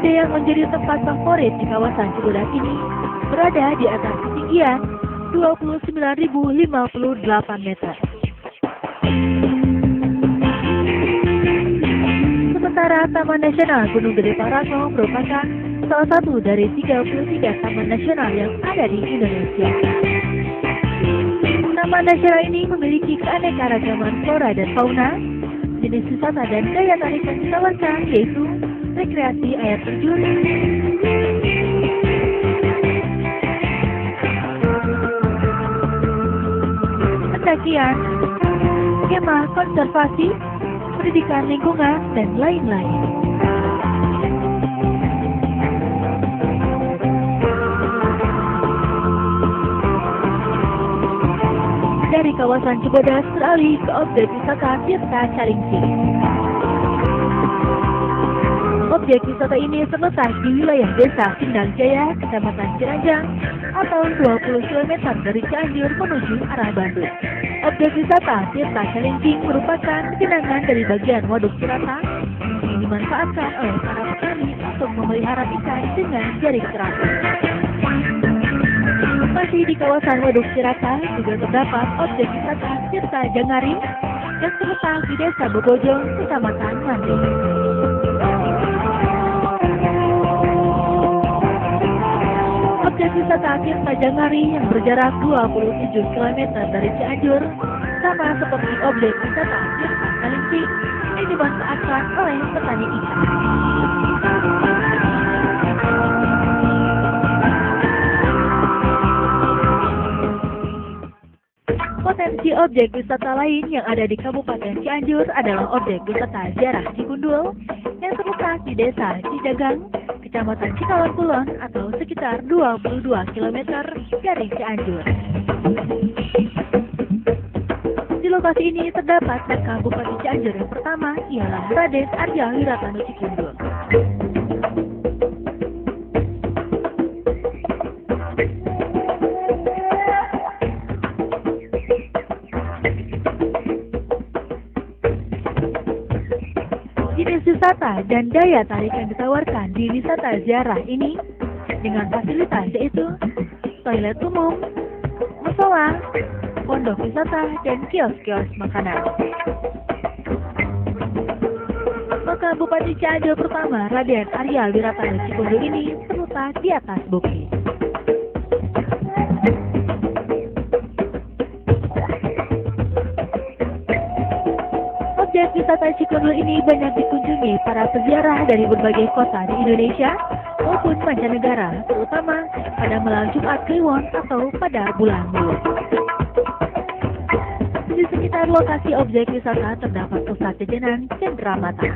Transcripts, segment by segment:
yang menjadi tempat favorit di kawasan Cibodas ini berada di atas ketinggian 29.058 meter. Sementara Taman Nasional Gunung Gede Pangrango merupakan salah satu dari 33 taman nasional yang ada di Indonesia. Taman nasional ini memiliki keanekaragaman flora dan fauna, jenis wisata dan daya tarik yang ditawarkan yaitu rekreasi air terjun, pendakian, skema konservasi, pendidikan lingkungan, dan lain-lain. Dari kawasan Cibodas beralih ke objek wisata Tirta Calingsi. Objek wisata ini terletak di wilayah Desa Sindang Jaya, Kecamatan Ciranjang, atau 20 km dari Cianjur menuju arah Bandung. Objek wisata Tirta Calingsi merupakan genangan dari bagian Waduk Cirata yang dimanfaatkan oleh para petani untuk memelihara ikan dengan jaring terapi. Masih di kawasan Waduk Cirata juga terdapat objek wisata Tirta Jangari yang terletak di Desa Bogojong, Kecamatan Mandi. Objek wisata Tirta Jangari yang berjarak 27 km dari Cianjur sama seperti objek wisata Tirta Calingsi yang dimanfaatkan oleh petani ikan. Potensi objek wisata lain yang ada di Kabupaten Cianjur adalah objek wisata Ziarah Cikundul yang terletak di Desa Cijagang, Kecamatan Cikalon Kulon atau sekitar 22 km dari Cianjur. Di lokasi ini terdapat makam Bupati Cianjur yang pertama ialah Raden Arya Wiratano Cikundul. Jenis wisata dan daya tarik yang ditawarkan di wisata ziarah ini dengan fasilitas yaitu toilet umum, musola, pondok wisata, dan kios-kios makanan. Makam Bupati Cianjur pertama Raden Arya Wiratano Cikundul ini terletak di atas bukit. Objek wisata Cikundul ini banyak dikunjungi para peziarah dari berbagai kota di Indonesia maupun mancanegara, terutama pada malam Jumat Kliwon atau pada bulan Mei. Di sekitar lokasi objek wisata terdapat pusat jajanan Cendramata.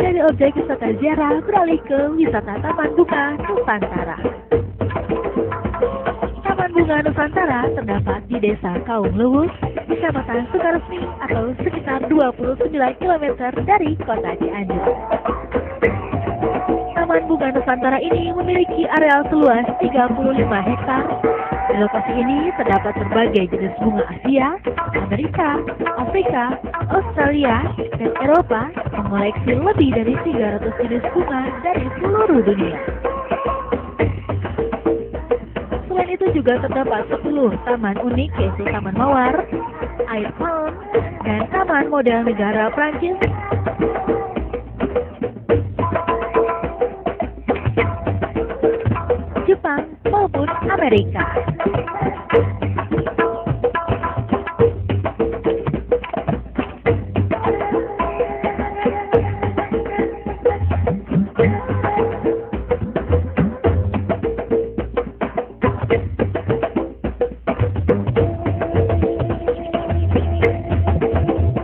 Dari objek wisata ziarah beralih ke wisata Taman Bunga Nusantara. Taman Bunga Nusantara terdapat di Desa Kaung Lewus, Kecamatan Sukaresmi atau sekitar 29 km dari kota Cianjur. Taman Bunga Nusantara ini memiliki areal seluas 35 hektar. Di lokasi ini terdapat berbagai jenis bunga Asia, Amerika, Afrika, Australia, dan Eropa mengoleksi lebih dari 300 jenis bunga dari seluruh dunia. Selain itu juga terdapat 10 taman unik yaitu Taman Mawar, Air Palm, dan Taman Model Negara Prancis. Jepang maupun Amerika.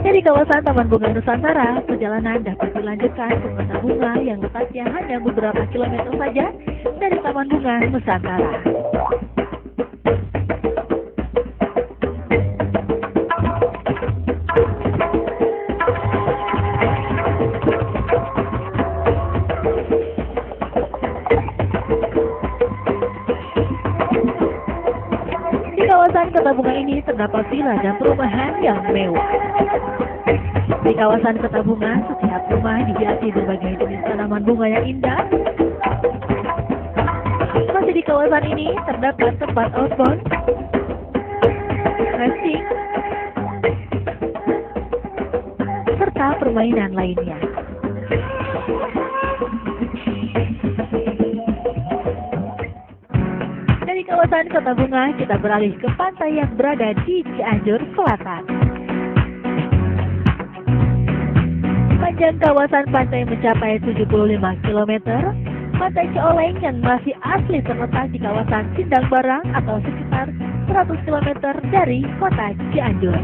Dari kawasan Taman Bunga Nusantara, perjalanan dapat dilanjutkan ke Pasar Bunga yang letaknya hanya beberapa kilometer saja dari Taman Bunga Nusantara. kawasan Kota Bunga ini terdapat villa dan perumahan yang mewah. Di kawasan Kota Bunga, setiap rumah dihiasi berbagai jenis tanaman bunga yang indah. Masih di kawasan ini terdapat tempat outbound, resting, serta permainan lainnya. Dari kawasan Kota Bunga, kita beralih ke pantai yang berada di Cianjur Selatan. Panjang kawasan pantai mencapai 75 km. Pantai Cioleng yang masih asli terletak di kawasan Sindang Barang atau sekitar 100 km dari kota Cianjur.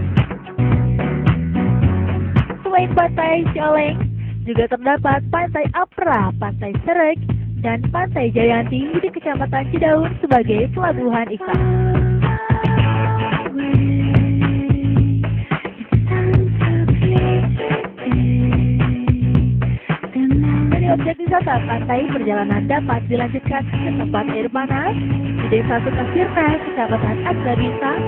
Selain pantai Cioleng, juga terdapat pantai Apra, pantai Serek, dan pantai Jayanti di Kecamatan Cidaun sebagai pelabuhan ikan. Objek wisata pantai perjalanan dapat dilanjutkan ke tempat air panas di Desa Sukasirna, Kecamatan Agra Bintang,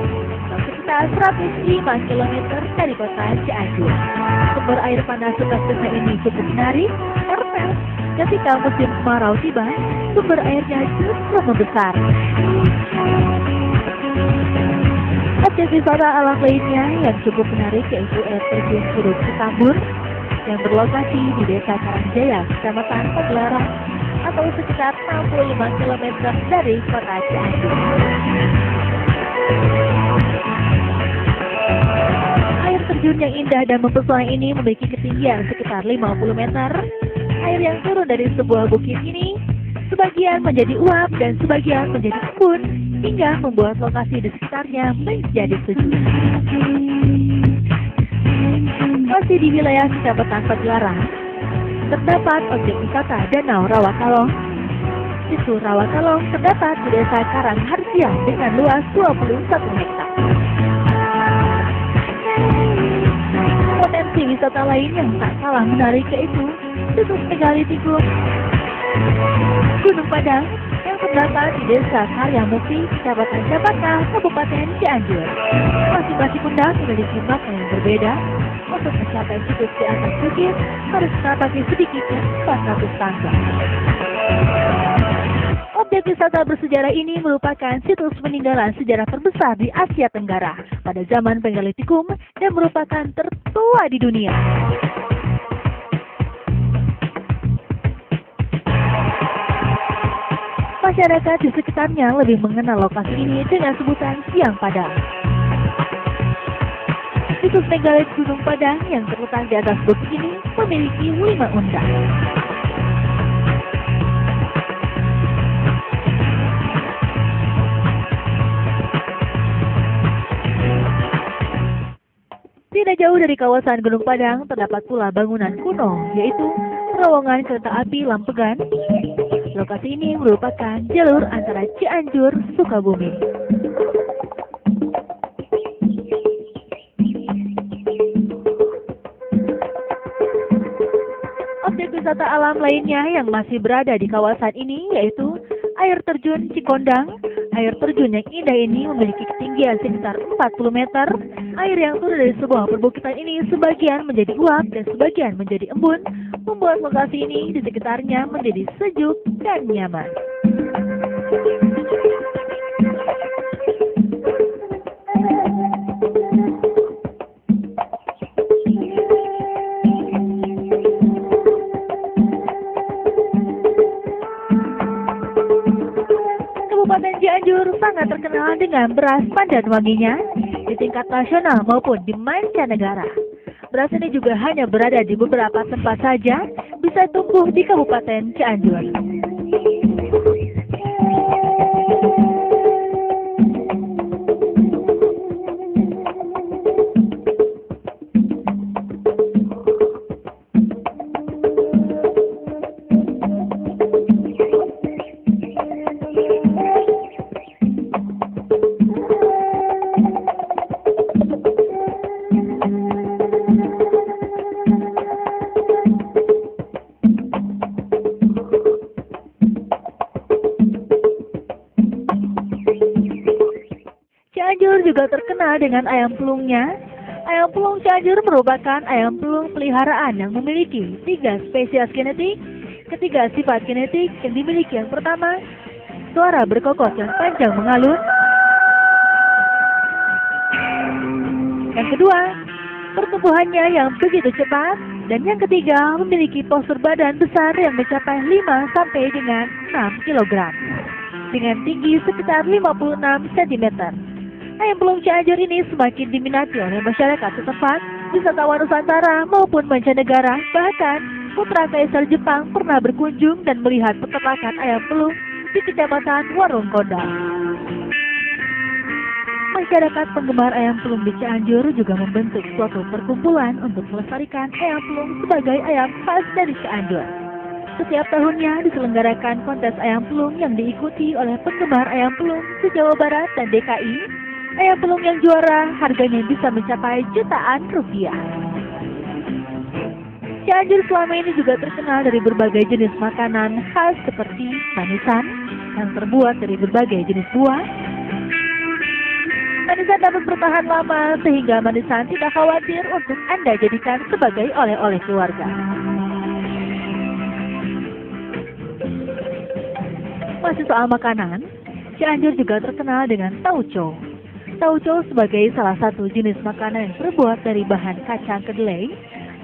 atau sekitar 105 km dari kota Cianjur. Sumber air panas Sukasirna ini cukup menarik karena ketika musim kemarau tiba, sumber airnya justru membesar. Objek wisata alam lainnya yang cukup menarik yaitu air terjun Curug Citambur yang berlokasi di Desa Karangjaya, Kecamatan Pagelaran, atau sekitar 65 km dari kota Cianjur. Air terjun yang indah dan mempesona ini memiliki ketinggian sekitar 50 meter. Air yang turun dari sebuah bukit ini sebagian menjadi uap dan sebagian menjadi embun, hingga membuat lokasi di sekitarnya menjadi sejuk. Masih di wilayah Kecamatan Pagelaran, terdapat objek wisata Danau Rawakalong. Situ Rawakalong terdapat di Desa Karangharja dengan luas 21 hektar. Potensi wisata lain yang tak kalah menarik yaitu Situs Megalitikum Gunung Padang yang terdapat di Desa Karyamukti, Kecamatan Japaka, Kabupaten Cianjur. Masing-masing pundak memiliki makna yang berbeda. Untuk mencapai situs di atas bukit harus menapaki sedikitnya 400 tangga. Objek wisata bersejarah ini merupakan situs peninggalan sejarah terbesar di Asia Tenggara pada zaman Megalitikum dan merupakan tertua di dunia. Masyarakat di sekitarnya lebih mengenal lokasi ini dengan sebutan Siang Padang. Situs megalit Gunung Padang yang terletak di atas bukit ini memiliki 5 undang. Tidak jauh dari kawasan Gunung Padang terdapat pula bangunan kuno, yaitu terowongan kereta api Lampegan. Lokasi ini merupakan jalur antara Cianjur, Sukabumi. Objek wisata alam lainnya yang masih berada di kawasan ini yaitu air terjun Cikondang. Air terjun yang indah ini memiliki ketinggian sekitar 40 meter. Air yang turun dari sebuah perbukitan ini sebagian menjadi uap dan sebagian menjadi embun, membuat lokasi ini di sekitarnya menjadi sejuk dan nyaman. Kabupaten Cianjur sangat terkenal dengan beras pandan wanginya di tingkat nasional maupun di mancanegara. Beras ini juga hanya berada di beberapa tempat saja bisa tumbuh di Kabupaten Cianjur. Cianjur juga terkenal dengan ayam pelungnya. Ayam pelung Cianjur merupakan ayam pelung peliharaan yang memiliki 3 spesies genetik. Ketiga sifat genetik yang dimiliki yang pertama, suara berkokok yang panjang mengalun. Yang kedua, pertumbuhannya yang begitu cepat. Dan yang ketiga, memiliki postur badan besar yang mencapai 5 sampai dengan 6 kg. Dengan tinggi sekitar 56 cm. Ayam pelung Cianjur ini semakin diminati oleh masyarakat setempat, wisatawan Nusantara maupun mancanegara. Bahkan, putra kaisar Jepang pernah berkunjung dan melihat peternakan ayam pelung di Kecamatan Warung Kondang. Masyarakat penggemar ayam pelung di Cianjur juga membentuk suatu perkumpulan untuk melestarikan ayam pelung sebagai ayam khas dari Cianjur. Setiap tahunnya diselenggarakan kontes ayam pelung yang diikuti oleh penggemar ayam pelung se-Jawa Barat dan DKI. Ayam pelung yang juara harganya bisa mencapai jutaan rupiah. Cianjur selama ini juga terkenal dari berbagai jenis makanan khas seperti manisan yang terbuat dari berbagai jenis buah. Manisan dapat bertahan lama sehingga manisan tidak khawatir untuk Anda jadikan sebagai oleh-oleh keluarga. Masih soal makanan, Cianjur juga terkenal dengan tauco. Tauco sebagai salah satu jenis makanan yang terbuat dari bahan kacang kedelai.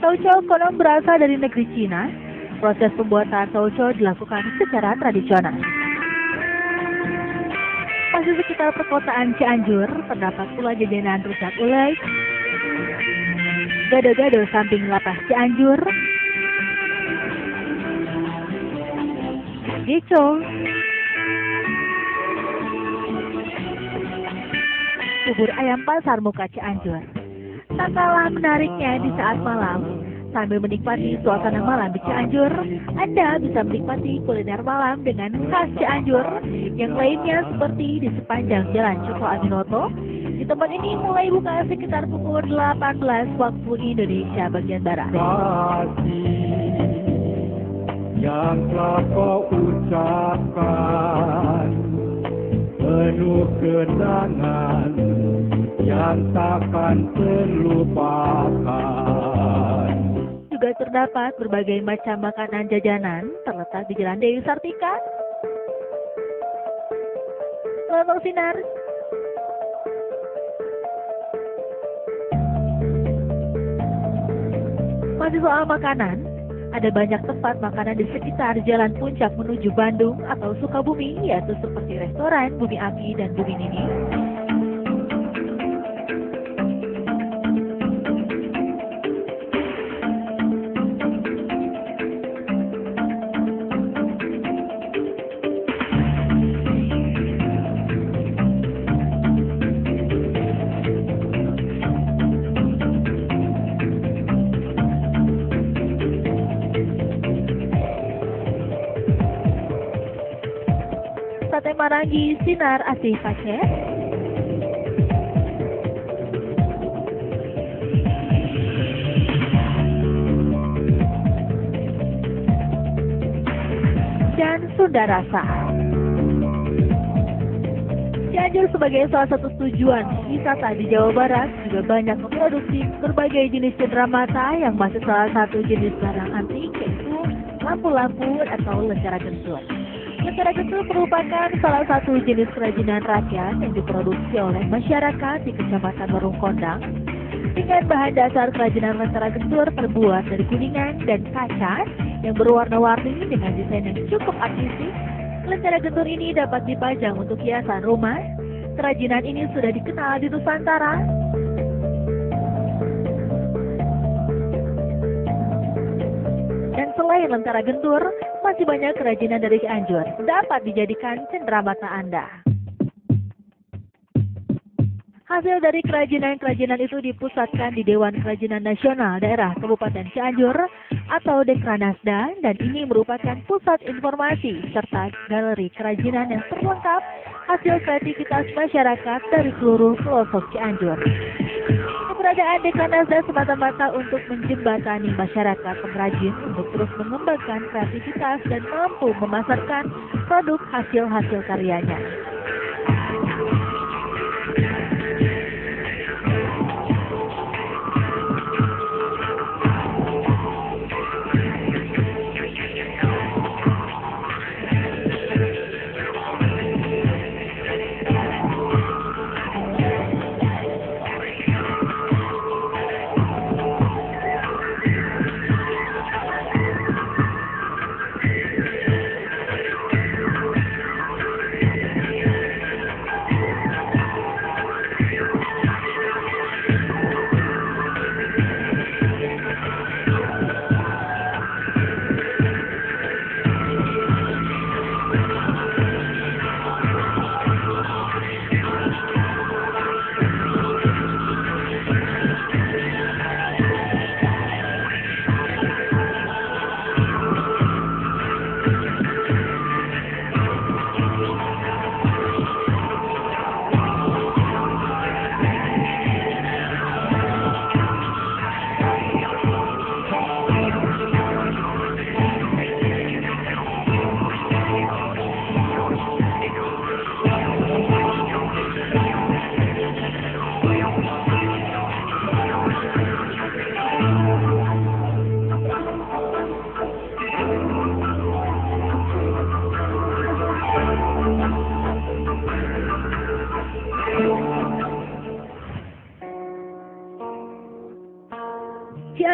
Tauco konon berasal dari negeri Cina. Proses pembuatan tauco dilakukan secara tradisional. Masih sekitar perkotaan Cianjur, terdapat pula jajanan rujak ulek, gado-gado samping lapas Cianjur, geco, bubur ayam pasar muka Cianjur. Tak kalah menariknya di saat malam, sambil menikmati suasana malam di Cianjur, Anda bisa menikmati kuliner malam dengan khas Cianjur yang lainnya seperti di sepanjang Jalan Cokro Aminoto. Di tempat ini mulai buka sekitar pukul 18 waktu Indonesia bagian Barat. Yang telah kau ucapkan penuh kenangan yang takkan terlupakan. Juga terdapat berbagai macam makanan jajanan terletak di Jalan Dewi Sartika, Lontong Sinar, masih soal makanan, ada banyak tempat makanan di sekitar Jalan Puncak menuju Bandung atau Sukabumi, yaitu seperti restoran Bumi Api dan Bumi Nini. Sate Marangi Sinar Asih Pace, dan Sunda Rasa. Cianjur sebagai salah satu tujuan wisata di Jawa Barat juga banyak memproduksi berbagai jenis cenderamata yang masih salah satu jenis barang antik, yaitu lampu-lampu atau lentera gentut. Lentera gentut merupakan salah satu jenis kerajinan rakyat yang diproduksi oleh masyarakat di Kecamatan Warung Kondang. Dengan bahan dasar kerajinan lentera gentut terbuat dari kuningan dan kaca yang berwarna-warni dengan desain yang cukup artistik. Lentera gentut ini dapat dipajang untuk hiasan rumah. Kerajinan ini sudah dikenal di Nusantara. Dan selain lentera gentur, masih banyak kerajinan dari Cianjur dapat dijadikan cenderamata Anda. Hasil dari kerajinan-kerajinan itu dipusatkan di Dewan Kerajinan Nasional Daerah Kabupaten Cianjur atau Dekranasda, dan ini merupakan pusat informasi serta galeri kerajinan yang terlengkap hasil kreativitas masyarakat dari seluruh pelosok Cianjur. Keberadaan Dekranasda semata-mata untuk menjembatani masyarakat pengrajin untuk terus mengembangkan kreativitas dan mampu memasarkan produk hasil-hasil karyanya.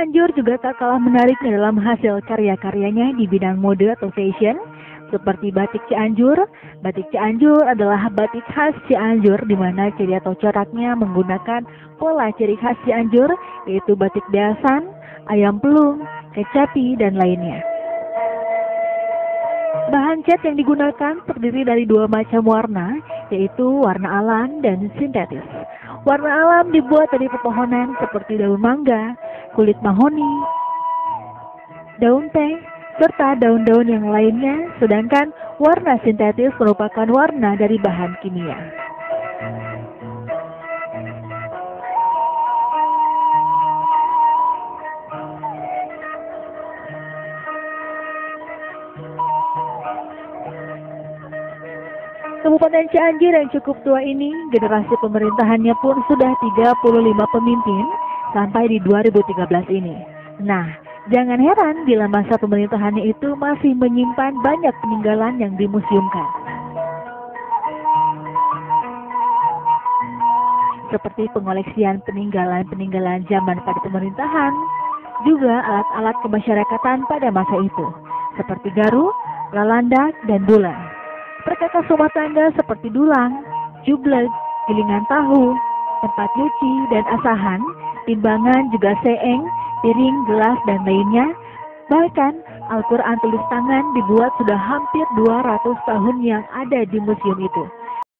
Cianjur juga tak kalah menariknya dalam hasil karya-karyanya di bidang mode atau fashion, seperti batik Cianjur. Batik Cianjur adalah batik khas Cianjur di mana ciri atau coraknya menggunakan pola ciri khas Cianjur, yaitu batik beasan, ayam pelung, kecapi, dan lainnya. Bahan cat yang digunakan terdiri dari dua macam warna, yaitu warna alam dan sintetis. Warna alam dibuat dari pepohonan seperti daun mangga, kulit mahoni, daun teh, serta daun-daun yang lainnya, sedangkan warna sintetis merupakan warna dari bahan kimia. Kabupaten Cianjur yang cukup tua ini, generasi pemerintahannya pun sudah 35 pemimpin sampai di 2013 ini. Nah, jangan heran bila masa pemerintahannya itu masih menyimpan banyak peninggalan yang dimuseumkan. Seperti pengoleksian peninggalan-peninggalan zaman pada pemerintahan, juga alat-alat kemasyarakatan pada masa itu, seperti garu, lalandak, dan bulan. Perkakas rumah tangga seperti dulang, jublek, gilingan tahu, tempat nyuci dan asahan, timbangan juga seeng, piring, gelas, dan lainnya. Bahkan Al-Quran tulis tangan dibuat sudah hampir 200 tahun yang ada di museum itu.